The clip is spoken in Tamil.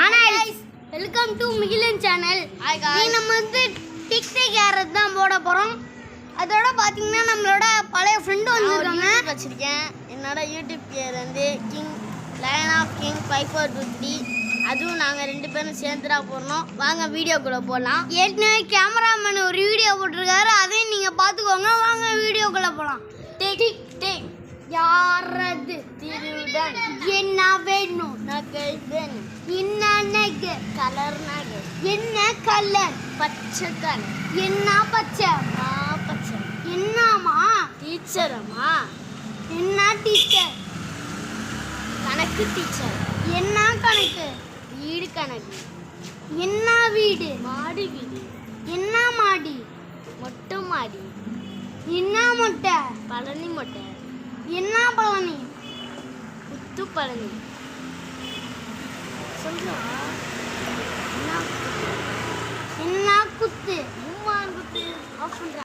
ஆனால் வெல்கம் டு மிகிலன் சேனல். நம்ம வந்து டிக்டாக் ஏறது தான் போட போகிறோம். அதோட பார்த்தீங்கன்னா நம்மளோட பழைய ஃப்ரெண்டு வந்துருக்காங்க. வச்சுருக்கேன். என்னோட யூடியூப் பேர் வந்து கிங் லயன் ஆஃப் கிங் 5423. அதுவும் நாங்கள் 2 பேரும் சேர்ந்துடா போடணும். வாங்க வீடியோக்குள்ளே போகலாம். ஏற்கனவே கேமராமேன் ஒரு வீடியோ போட்டிருக்காரு, அதையும் நீங்கள் பார்த்துக்கோங்க. வாங்க வீடியோக்குள்ளே போகலாம். டிக் டிக் யாரது திருடன் என்ன வேணும்? நகை வேணும். என்ன நகை? கலர் நகை. என்ன கலர்? பச்சை கலர். என்ன பச்சை? பச்சை. என்னம்மா? டீச்சரம்மா. என்ன டீச்சர்? கணக்கு டீச்சர். என்ன கணக்கு? வீடு கணக்கு. என்ன வீடு? மாடி வீடு. என்ன மாடி? மொட்டை மாடி. என்ன மொட்டை? பழனி மொட்டை. என்ன பழனி? புத்து பழனி. சொல்றா என்ன குத்து? மூமான் குத்து. ஆஃப் பண்றா.